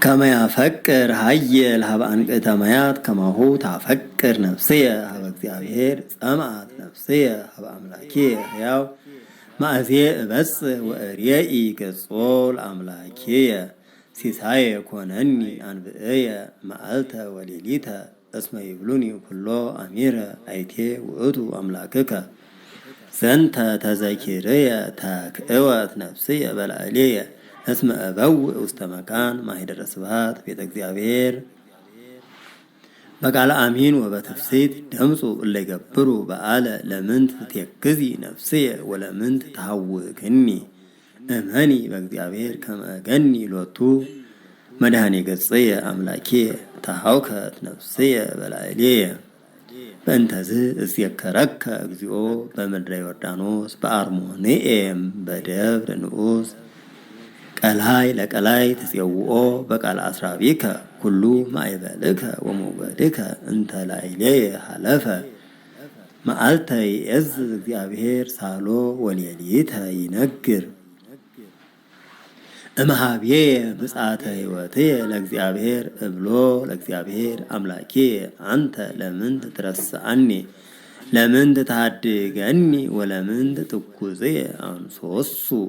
كما يفكر هيل هب أنقذ ميات كما هو تفكر نفسية هب እግዚአብሔር سمعت نفسية هب أملاكية هياو ما أزيه بس وأريئي كسول أملاكية سيساي كونني أنبئية مألتا وليليتا اسم يبلوني كله أميرة أيتي وأتو أملاكك سنت تذكيرية تاكئوت نفسية بلعلية اسم أبو استمكان ما هي درسبات بيت እግዚአብሔር بقال آمين وبتفسير دمسو اللي قبروا بقالة لمنت تيكزي نفسية ولا منت تهوكني أمهني بእግዚአብሔር كما أغني لوتو مدهاني قصية أملاكية تهوكت نفسية بلعلية بأنتزي اسيكرك اግዚኦ بمدر يوردانوس بأرمونيم بدبر نؤوس قلاي لقلاي تسيوؤ بقال أسرابيك كلو ما يبالك وموبدك انت لايلي حلفة مألتا يأز እግዚአብሔር سالو وليليتا ينقر امهابيه بساعته هيوتي لእግዚአብሔር ابلو لእግዚአብሔር أملاكي أنت لمن تترسعني لمن تتعدقني ولمن تتكوزي أنصوصو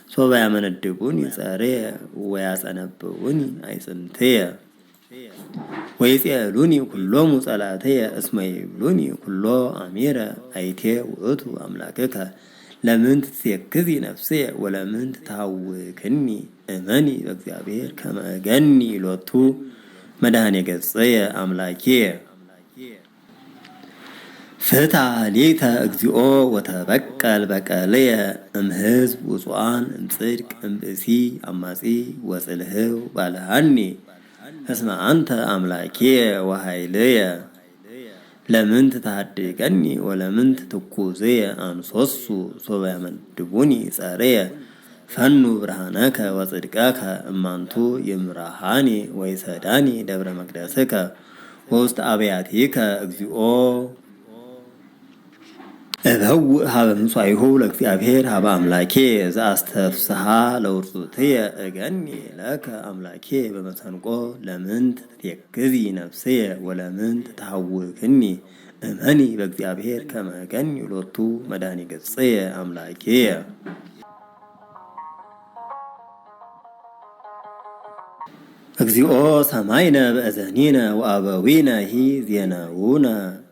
صوبا يمندبوني صاري وياسنبوني أيسنتيا ويسألوني كلهم صلاتيا اسمي يبلوني كله أميرة أيتي وأتو أملاكك لمن تسيكزي نفسي ولمن تتعوكني أماني بእግዚአብሔር كما أغني لوتو مدهاني قصية أملاكي فتح ليت እግዚኦ وتبقل بقالية امهزب وصوان امصدق امبسي أماسي وصلهو بالهاني اسمع أنت أملاكي وهيلية لمن تتحدقني ولمن تتكوزي أنصصو صوبا يمندبوني صارية فنو برهانك وصدقاك امانتو يمراحاني ويسداني دبر مقدسك وسط أبياتيك እግዚኦ أبو هذا نصايحه لእግዚአብሔር هذا أملاكي إذا استفسها لورثتي أغني لك أملاكي بمسنقو لمن تتيكزي نفسي ولمن تتحوكني أمهني بእግዚአብሔር كما أغني لوتو مداني قصي أملاكي እግዚኦ سمعنا بأذاننا وأبوينا هي زيناونا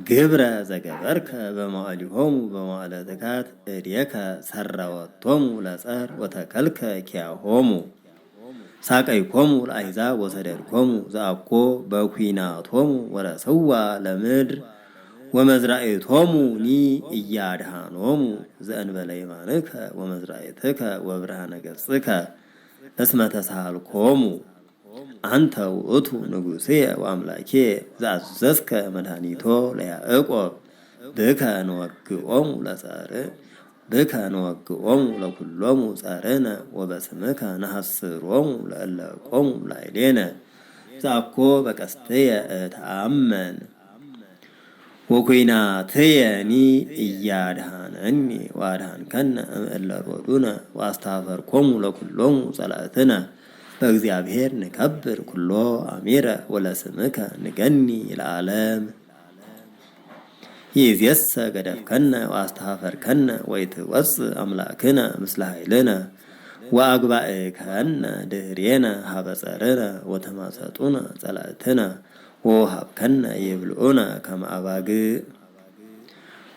ግብረ ዘገበርከ በመዋዕሊሆሙ በመዋዕለ ዘካት እዴከ ሰረወቶሙ ለጸር ወተከልከ ኪያሆሙ ሳቀይኮሙ ለአሕዛብ ወሰደድኮሙ ዘአኮ በኩናቶሙ ወረሰዋ ለምድር ወመዝራእቶሙኒ እያድኃኖሙ ዘእንበለ የማንከ ወመዝራእትከ ወብርሃነ ገጽከ እስመ ተሳሃልኮሙ أنت وأتو نجوسية وأملاكية زعززك مدهانيتو ليعقوب بك نوقعهم لسارة بك نوقعهم لكلهم سارنا وبسمك نحصرهم لألاقهم لعلينا زعكو بكستية تأمن وكيناتيني إيادهانني وادهانكن إلا رودونا وأستغفركم لكلهم صلاتنا በእግዚአብሔር ንከብር ኩሎ አሚረ ወለስምከ ንገኒ ለዓለም ይእዜሰ ገደፍከነ ወአስተኀፈርከነ ወይትወፅእ አምላክነ ምስለ ኃይልነ ወአግባእከነ ድኅሬነ ሀበ ጸርነ ወተማሰጡነ ጸላእትነ ወወሀብከነ ይብልዑነ ከመ አባግዕ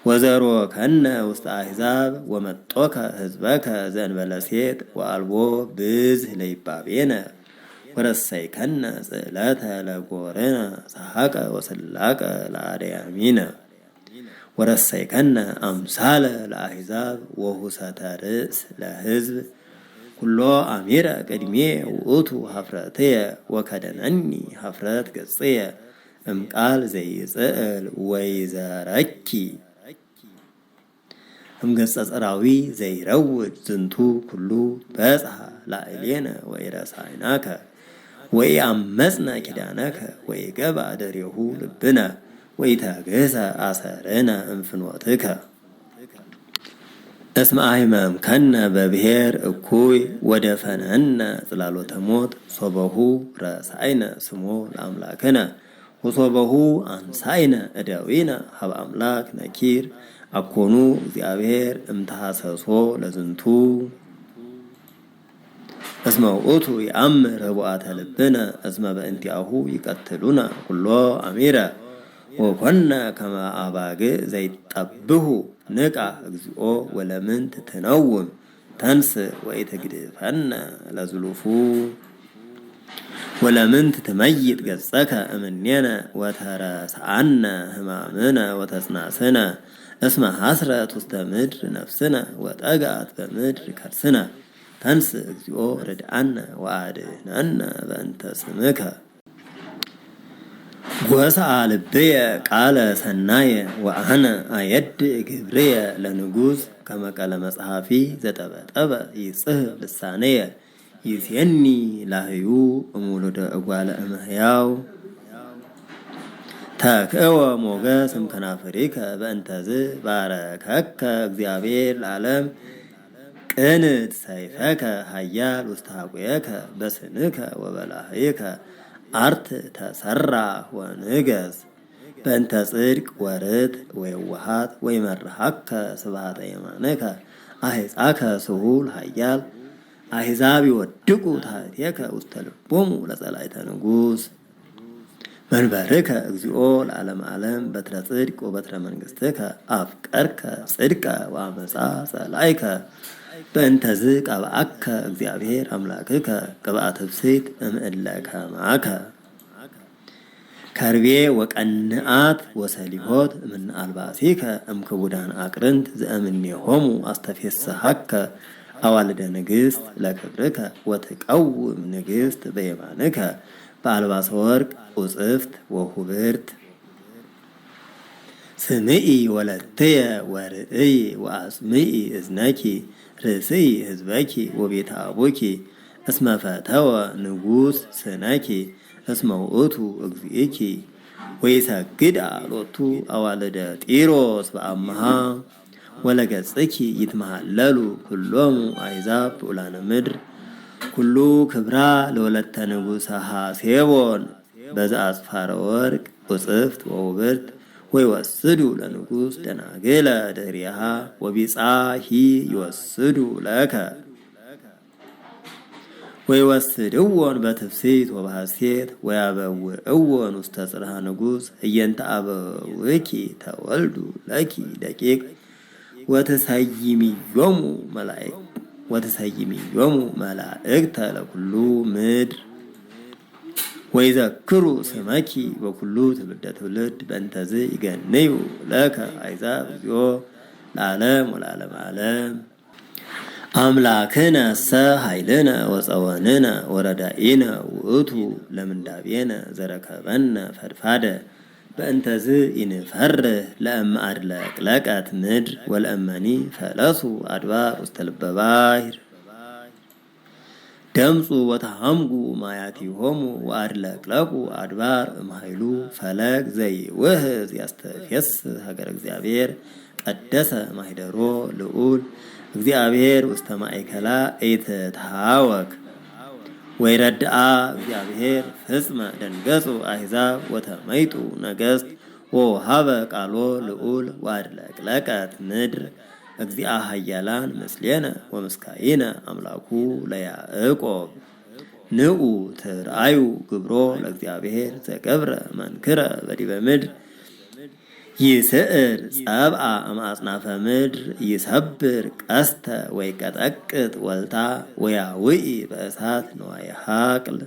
ወዘሮከነ ውስተ አሕዛብ ወመጦከ ሕዝበከ ዘእንበለ ሴት ወአልቦ ብዝሕ ለይባቤነ ወረሰይከነ ጽዕለተ ለጎርነ ሰሐቀ ወስላቀ ለአድያሚነ ወረሰይከነ አምሳለ ለአሕዛብ ወሁሰተ ርእስ ለሕዝብ ኩሎ አሚረ ቅድሜ ውእቱ ኀፍረትየ ወከደነኒ ኀፍረት ገጽየ እምቃል ዘይጽእል ወይዘረኪ እምገጸ ጽራዊ ዘይረውድ ዝንቱ ኩሉ በጽሐ ላዕሌነ ወኢረሳዕናከ ወኢአመጽነ ኪዳነከ ወኢገባ ደሬሁ ልብነ ወኢተግህሰ አሰርነ እምፍኖትከ እስመ አሕመምከነ በብሔር እኩይ ወደፈነነ ጽላሎተ ሞት ሶበሁ ረሳይነ ስሞ ለአምላክነ ወሶበሁ አንሳይነ እደዊነ ሀበ አምላክ ነኪር አኮኑ እግዚአብሔር እምተሐሰሶ ለዝንቱ እስመ ውእቱ ይአምር ህቡአተ ልብነ እስመ በእንቲአሁ ይቀትሉነ ኩሎ አሚረ ወኮነ ከመ አባግዕ ዘይጠብሑ ንቃ እግዚኦ ወለምንት ትነውም ተንስ ወኢትግድፈነ ለዝሉፉ ወለምንት ትመይጥ ገጸከ እምኔነ ወተረስአነ ሕማምነ ወተጽናስነ እስመ ሐስረት ውስተ ምድር ነፍስነ ወጠግአት በምድር ከርስነ ተንስ እግዚኦ ርድአነ ወአድኅነነ በእንተ ስምከ ጎስአ ልብየ ቃለ ሰናየ ወአነ አየድእ ግብርየ ለንጉሥ ከመ ቃለ መጽሐፊ ዘጠበጠበ ይጽሕፍ ልሳነየ ይሴኒ ላህዩ እሙሉደ እጓለ እመሕያው ተክእወ ሞገስ እምከናፍሪከ በእንተዝ ባረከከ እግዚአብሔር ለዓለም ቅንት ሰይፈከ ኃያል ውስተ ሐቁየከ በስንከ ወበላህይከ አርት ተሰራ ወንገስ በእንተ ጽድቅ ወርት ወየዋሃት ወይመርሐከ ስብሐተ የማንከ አሕፃከ ስሁል ኃያል አሕዛብ ይወድቁ ታሕቲከ ውስተ ልቦሙ ለጸላእተ ንጉሥ መንበርከ እግዚኦ ለዓለም ዓለም በትረ ጽድቅ ወበትረ መንግሥትከ አፍቀርከ ጽድቀ ወአመፃ ጸላእከ በእንተዝ ቀብአከ እግዚአብሔር አምላክከ ቅብአተ ብፅዕት እምእለ ከማከ ከርቤ ወቀንአት ወሰሊሆት እምነ አልባሲከ እምክቡዳን አቅርንት ዘእምኔሆሙ አስተፌስሐከ አዋልደ ንግሥት ለክብርከ ወትቀውም ንግሥት በየማንከ በአልባሰ ወርቅ ውጽፍት ወሁብርት ስምዒ ወለትየ ወርእይ ወአጽምዒ እዝነኪ ርእስይ ህዝበኪ ወቤተ አቡኪ እስመ ፈተወ ንጉሥ ስነኪ እስመ ውእቱ እግዚእኪ ወይሰግዳ ሎቱ አዋልደ ጢሮስ በአምሃ ወለገጽኪ ይትመሃለሉ ኩሎሙ አሕዛብ ብዑላነ ምድር ኩሉ ክብራ ለወለተ ንጉሠ ሐሴቦን በዘአጽፋረ ወርቅ ውጽፍት ወውብርት ወይወስዱ ለንጉሥ ደናግለ ድኅሬሃ ወቢጻሂ ይወስዱ ለከ ወይወስድዎን በትፍስሕት ወበሐሴት ወያበውዕዎን ውስተ ጽርሐ ንጉሥ እየንተ አበውኪ ተወልዱ ለኪ ደቂቅ ወትሰይሚዮሙ መላእክተ ለኩሉ ምድር ወይዘክሩ ስመኪ በኩሉ ትውልደ ትውልድ በእንተዝ ይገንዩ ለከ አሕዛብ እግዚኦ ለዓለም ወለዓለመ ዓለም አምላክነሰ ኃይልነ ወፀወንነ ወረዳኢነ ውእቱ ለምንዳቤነ ዘረከበነ ፈድፋደ በእንተዝ ይንፈርህ ለእመ አድለቅለቀት ምድር ወለእመኒ ፈለሱ አድባር ውስተ ልበ ባሕር ደምፁ ወተሃምጉ ማያቲሆሙ ወአድለቅለቁ አድባር እምኃይሉ ፈለግ ዘይውህዝ ያስተፌስሕ ሀገረ እግዚአብሔር ቀደሰ ማኅደሮ ልዑል እግዚአብሔር ውስተ ማእከላ ኢትትሃወክ ወይረድአ እግዚአብሔር ፍጽመ ደንገጹ አሕዛብ ወተመይጡ ነገሥት ወወሀበ ቃሎ ልዑል ወአድለቅለቀት ምድር እግዚአ ኃያላን ምስሌነ ወምስካይነ አምላኩ ለያዕቆብ ንዑ ትርአዩ ግብሮ ለእግዚአብሔር ዘገብረ መንክረ በዲበ ምድር ይስዕር ጸብአ እምአጽናፈ ምድር ይሰብር ቀስተ ወይቀጠቅጥ ወልታ ወያውኢ በእሳት ነዋየ ሐቅል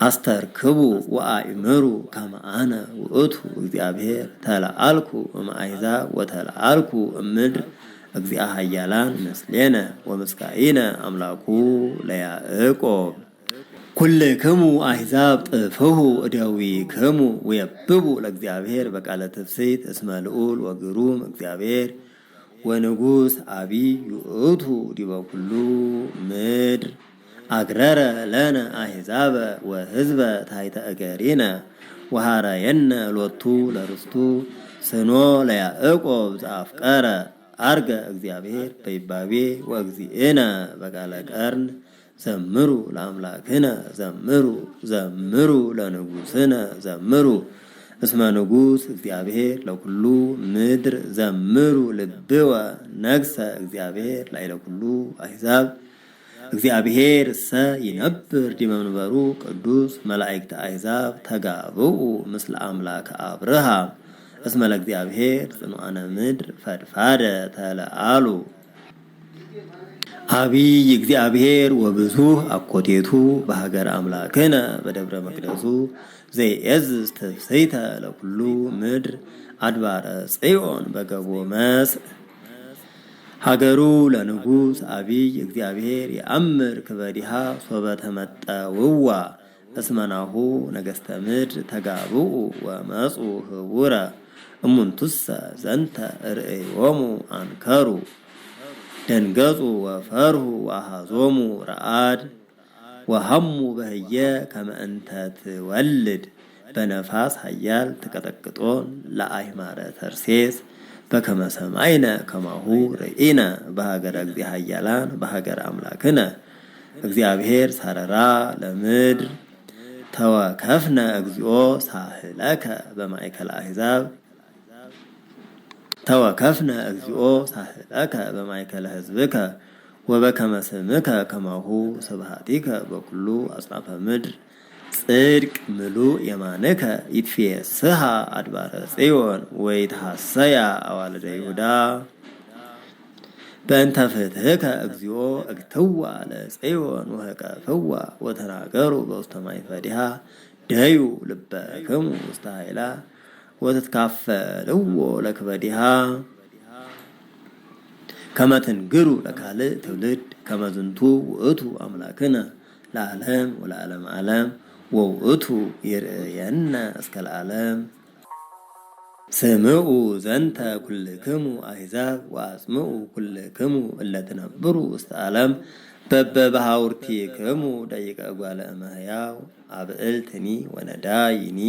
አስተርክቡ ወአእምሩ ከመ አነ ውእቱ እግዚአብሔር ተለአልኩ እምአሕዛብ ወተለአልኩ እምድር እግዚአ ኃያላን ምስሌነ ወምስካኢነ አምላኩ ለያዕቆብ ኩልክሙ አሕዛብ ጥፍሑ እደዊክሙ ወየብቡ ለእግዚአብሔር በቃለ ትፍስሕት እስመ ልዑል ወግሩም እግዚአብሔር ወንጉሥ አቢይ ውእቱ ዲበ ኩሉ ምድር አግረረ ለነ አሕዛበ ወሕዝበ ታሕተ እገሪነ ወሃረየነ ሎቱ ለርስቱ ስኖ ለያዕቆብ ዘአፍቀረ አርገ እግዚአብሔር በይባቤ ወእግዚእነ በቃለ ቀርን ዘምሩ ለአምላክነ ዘምሩ ዘምሩ ለንጉሥነ ዘምሩ እስመ ንጉሥ እግዚአብሔር ለኩሉ ምድር ዘምሩ ልብወ ነግሰ እግዚአብሔር ላዕለ ኩሉ አሕዛብ እግዚአብሔር እሰ ይነብር ዲበ መንበሩ ቅዱስ መላእክተ አሕዛብ ተጋብኡ ምስለ አምላከ አብርሃም እስመ ለእግዚአብሔር ጽኑዓነ ምድር ፈድፋደ ተለአሉ። አቢይ እግዚአብሔር ወብዙሕ አኮቴቱ በሀገር አምላክነ በደብረ መቅደሱ ዘይዔዝዝ ትፍሥሕተ ለኩሉ ምድር አድባረ ጽዮን በገቦ መስእ ሀገሩ ለንጉሥ አቢይ እግዚአብሔር የአምር ክበዲሃ ሶበ ተመጠውዋ እስመናሁ ነገሥተ ምድር ተጋብኡ ወመፁ ህቡረ እሙንቱሰ ዘንተ ርእዮሙ አንከሩ ደንገጹ ወፈርሁ ወአሃዞሙ ረአድ ወሐሙ በህየ ከመ እንተ ትወልድ በነፋስ ኃያል ተቀጠቅጦን ለአሕማረ ተርሴስ በከመ ሰማይነ ከማሁ ርኢነ በሀገረ እግዚእ ኃያላን በሀገር አምላክነ እግዚአብሔር ሳረራ ለምድር ተወከፍነ እግዚኦ ሳህለከ በማእከለ አሕዛብ ተወከፍነ እግዚኦ ሳህለከ በማእከለ ሕዝብከ ወበከመ ስምከ ከማሁ ስብሐቲከ በኩሉ አጽናፈ ምድር ጽድቅ ምሉእ የማንከ ይትፌስሐ አድባረ ጽዮን ወይትሐሰያ አዋልደ ይሁዳ በእንተ ፍትሕከ እግዚኦ እግትዋ ለጽዮን ወህቀፍዋ ወተናገሩ በውስተ ማእፈዲሃ ደዩ ልበክሙ ውስተ ኃይላ ወትትካፈልዎ ለክበዲሃ ከመ ትንግሩ ለካልእ ትውልድ ከመ ዝንቱ ውእቱ አምላክነ ለዓለም ወለዓለመ ዓለም ወውእቱ ይርእየነ እስከ ለዓለም። ስምዑ ዘንተ ኩልክሙ አሕዛብ ወአጽምዑ ኩልክሙ እለ ትነብሩ ውስተ ዓለም በበባሕውርቲክሙ ደቂቀ እጓለ እመሕያው አብዕልትኒ ወነዳይኒ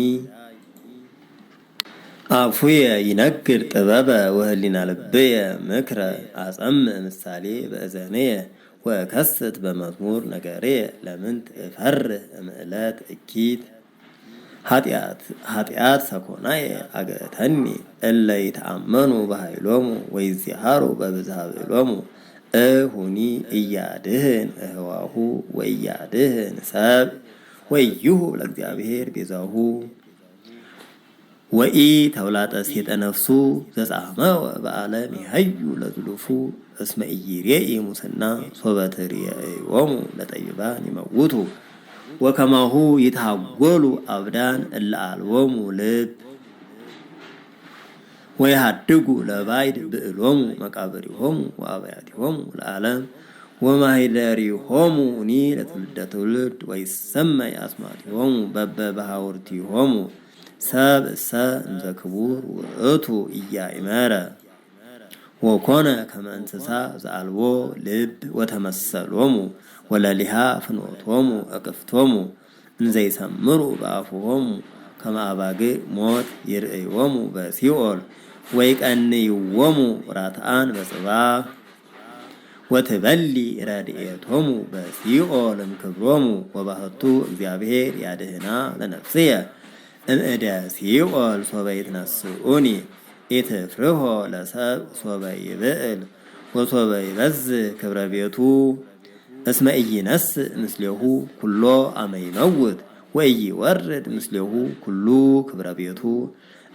አፉየ ይነግር ጥበበ ወህሊና ልብየ ምክረ አጸምዕ ምሳሌ በእዘንየ ወከስት በመዝሙር ነገርየ ለምንት እፈርህ እምዕለት እኪት ኃጢአት ሰኮናየ አገተኒ እለ ይተአመኑ በኃይሎሙ ወይዚሃሩ በብዝሃ ብዕሎሙ እሁኒ እያድህን እህዋሁ ወእያድህን ሰብ ወይሁ ለእግዚአብሔር ቤዛሁ ወኢ ተውላጠ ሴጠ ነፍሱ ዘጻመወ በዓለም ይሃዩ ለዝሉፉ እስመ ኢይሬኢ ሙስና ሶበ ትርእዮሙ ለጠቢባን ይመውቱ ወከማሁ ይትሃጐሉ አብዳን እለ አልቦሙ ልብ ወይሃድጉ ለባዕድ ብዕሎሙ መቃብሪሆሙ ወአብያቲሆሙ ለዓለም ወማኅደሪሆሙኒ ለትውልደ ትውልድ ወይሰመይ አስማቲሆሙ በበባሕውርቲሆሙ ሰብ እሰ እንዘ ክቡር ውእቱ ኢያእመረ ወኮነ ከመ እንስሳ ዘአልቦ ልብ ወተመሰሎሙ ወለሊሃ ፍኖቶሙ እቅፍቶሙ እንዘ ይሰምሩ በአፉሆሙ ከመ አባግዕ ሞት ይርእዮሙ በሲኦል ወይቀንይዎሙ ራትዓን በጽባሕ ወትበሊ ረድኤቶሙ በሲኦል እምክብሮሙ ወባሕቱ እግዚአብሔር ያድህና ለነፍስየ እምእደ ሲኦል ሶበ ይትነስኡኒ ኢትፍርሆ ለሰብእ ሶበ ይብዕል ወሶበ ይበዝሕ ክብረ ቤቱ እስመ ኢይነስእ ምስሌሁ ኩሎ አመ ይመውት ወኢይወርድ ምስሌሁ ኩሉ ክብረ ቤቱ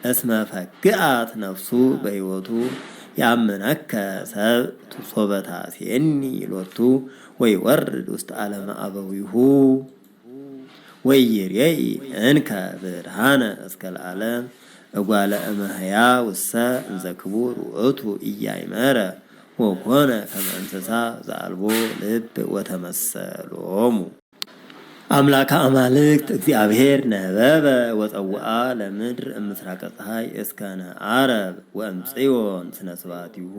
እስመ ፈግአት ነፍሱ በሕይወቱ ያምነከ ሰብእ ሶበ ታሴኒ ሎቱ ወይወርድ ውስተ ዓለመ አበዊሁ ወኢይሬኢ እንከ ብርሃነ እስከ ለዓለም እጓለ እመሕያው እሰ እንዘ ክቡር ውእቱ ኢያእመረ ወኮነ ከመ እንስሳ ዘአልቦ ልብ ወተመሰሎሙ። አምላከ አማልክት እግዚአብሔር ነበበ ወፀውአ ለምድር እምስራቀ ፀሐይ እስከ ነዓረብ ወእምጽዮን ስነ ስብሐቲሁ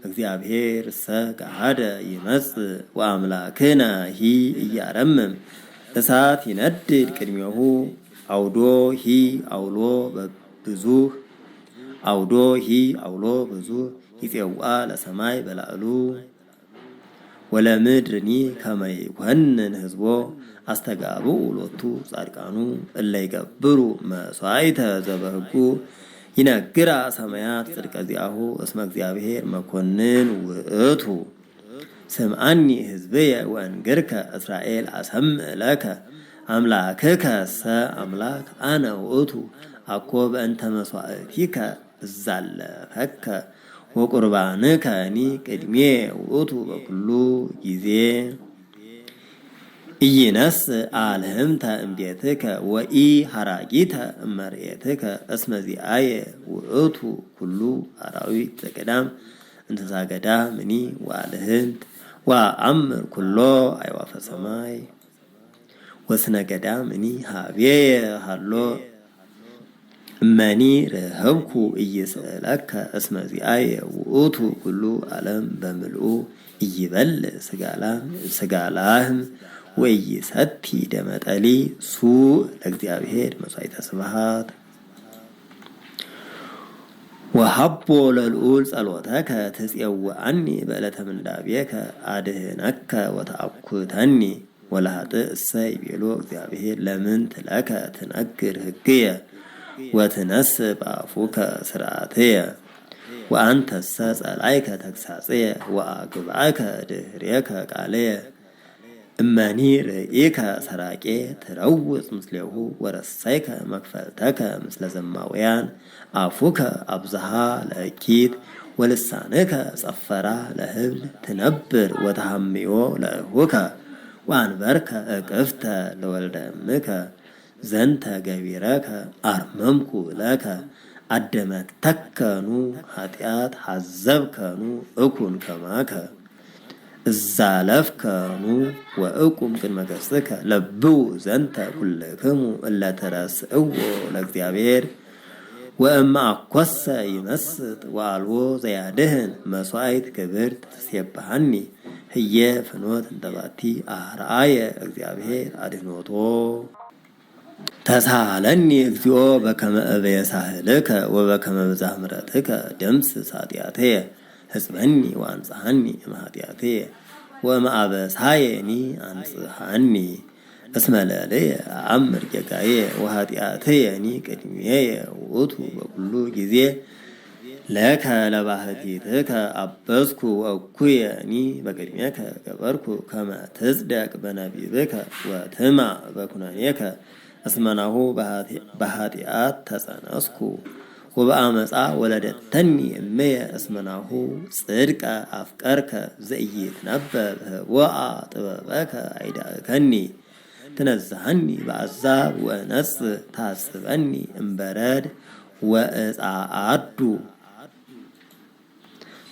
እግዚአብሔር እሰ ገሃደ ይመጽእ ወአምላክነ ሂ ኢያረምም እሳት ይነድድ ቅድሜሁ አውዶ ሂ አውሎ ብዙህ ይፄውአ ለሰማይ በላዕሉ ወለምድርኒ ከመ ይኰንን ህዝቦ አስተጋብኡ ሎቱ ጻድቃኑ እለ ይገብሩ መሥዋዕተ ዘበሕጉ ይነግራ ሰማያት ጽድቀ ዚአሁ እስመ እግዚአብሔር መኰንን ውእቱ። ስምዓኒ ህዝብየ ወእንግርከ እስራኤል አሰምዕ ለከ አምላክከሰ አምላክ አነ ውእቱ አኮ በእንተ መሥዋዕቲከ እዛለፈከ ወቁርባንከኒ ቅድሜ ውእቱ በኩሉ ጊዜ ኢይነስእ አልህምተ እምቤትከ ወኢ ሐራጊተ እመርኤትከ እስመ ዚአየ ውእቱ ኩሉ አራዊት ዘገዳም እንስሳ ገዳምኒ ወአልህምት ወአምር ኩሎ አዕዋፈ ሰማይ ወስነ ገዳምኒ ሀቤየ ሃሎ እመኒ ርህብኩ ኢይስእለከ እስመ ዚአየ ውእቱ ኩሉ ዓለም በምልኡ ኢይበልዕ ሥጋ ላህም ወኢይሰቲ ደመ ጠሊ ሱእ ለእግዚአብሔር መሥዋዕተ ስብሐት። ወሀቦ ለልዑል ጸሎተከ ትፄውዐኒ በዕለተ ምንዳቤከ አድኅነከ ወተአኩተኒ ወለኃጥእ እሰ ይቤሎ እግዚአብሔር ለምንት ለከ ትነግር ሕግየ ወትነስእ በአፉከ ሥርዓትየ ወአንተሰ ጸላእከ ተግሣጽየ ወአግብአከ ድኅሬከ ቃልየ እመኒ ርኢከ ሰራቄ ትረውፅ ምስሌሁ ወረሰይከ መክፈልተከ ምስለ ዘማውያን አፉከ አብዝሃ ለእኪት ወልሳንከ ጸፈራ ለህብል ትነብር ወተሃምዮ ለእሁከ ወአንበርከ እቅፍተ ለወልደ እምከ ዘንተ ገቢረከ አርመምኩ ለከ አደመተከኑ ኃጢአት ሐዘብከኑ እኩን ከማከ እዛለፍከኑ ወእቁም ቅድመ ገጽከ ለብው ዘንተ ኩልክሙ እለ ተረስእዎ ለእግዚአብሔር ወእመ አኰሰ ይመስጥ ወአልቦ ዘያድኅን መሥዋዕት ክብርት ትሴብሐኒ ህየ ፍኖት እንተ ባቲ አርአየ እግዚአብሔር አድኅኖቶ። ተሳሃለኒ እግዚኦ በከመ እበየ ሳህልከ ወበከመ ብዝኃ ምሕረትከ ደምስስ ኃጢአትየ ህጽበኒ ወአንጽሐኒ እምኃጢአትየ ወእምአበሳየኒ አንጽሐኒ እስመ ለልየ አአምር ጌጋየ ወኃጢአትየኒ ቅድሜየ ውእቱ በኩሉ ጊዜ ለከ ለባህቲትከ አበስኩ ወእኩየኒ በቅድሜከ ገበርኩ ከመ ትጽደቅ በነቢብከ ወትማዕ በኵነኔከ እስመናሁ በኃጢአት ተጸነስኩ ወበአመፃ ወለደተኒ እምየ እስመናሁ ጽድቀ አፍቀርከ ዘኢይትነበብ ህቡአ ጥበበከ አይዳእከኒ ትነዝሐኒ በአዛብ ወእነጽእ ታስበኒ እምበረድ ወእጻአዱ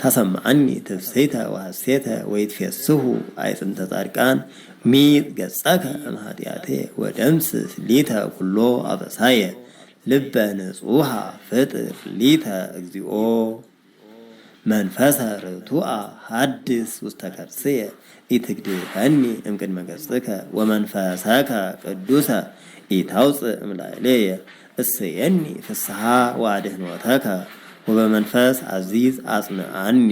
ተሰምዐኒ ትፍሥሕተ ወሐሴተ ወይትፌስሑ አዕጽምተ ጻድቃን ሚጥ ገጸከ እምኃጢአትየ ወደምስስ ሊተ ኩሎ አበሳየ ልበ ንጹሐ ፍጥር ሊተ እግዚኦ መንፈሰ ርቱዐ ሐድስ ውስተ ከርስየ ኢትግድፈኒ እምቅድመ ገጽከ ወመንፈሰከ ቅዱሰ ኢታውፅእ እምላዕሌየ እስየኒ ፍስሐ ወአድኅኖተከ ወበመንፈስ አዚዝ አጽንዓኒ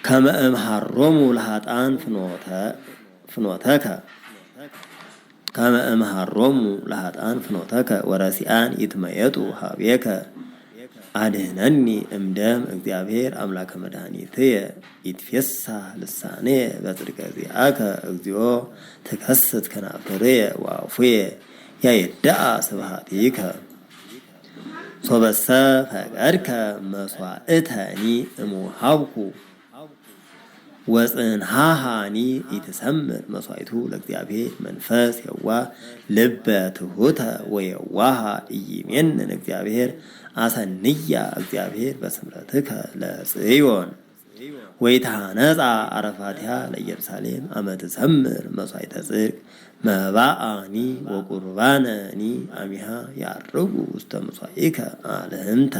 ከመ እምሃሮሙ ለኃጥኣን ፍኖተከ ከመ እምሃሮሙ ለኃጥኣን ፍኖተከ ወረሲአን ይትመየጡ ሀቤከ አድኅነኒ እምደም እግዚአብሔር አምላከ መድኃኒትየ ይትፌሳህ ልሳንየ በጽድቀ ዚአከ እግዚኦ ትከስት ከናፍርየ ወአፉየ ያየድአ ስብሐቲከ ሶበሰ ፈቀድከ መሥዋዕተኒ እሙሃብኩ ወጽንሃሃኒ ኢትሰምር መሥዋዕቱ ለእግዚአብሔር መንፈስ የዋህ ልበ ትሑተ ወየዋሃ ኢይሜንን እግዚአብሔር አሰንያ እግዚአብሔር በስምረትከ ለጽዮን ወይትሃነጻ አረፋቲሃ ለኢየሩሳሌም አመ ትዘምር መሥዋዕተ ጽድቅ መባአኒ ወቁርባነኒ አሚሃ ያርጉ ውስተ መሥዋዕከ አልህንተ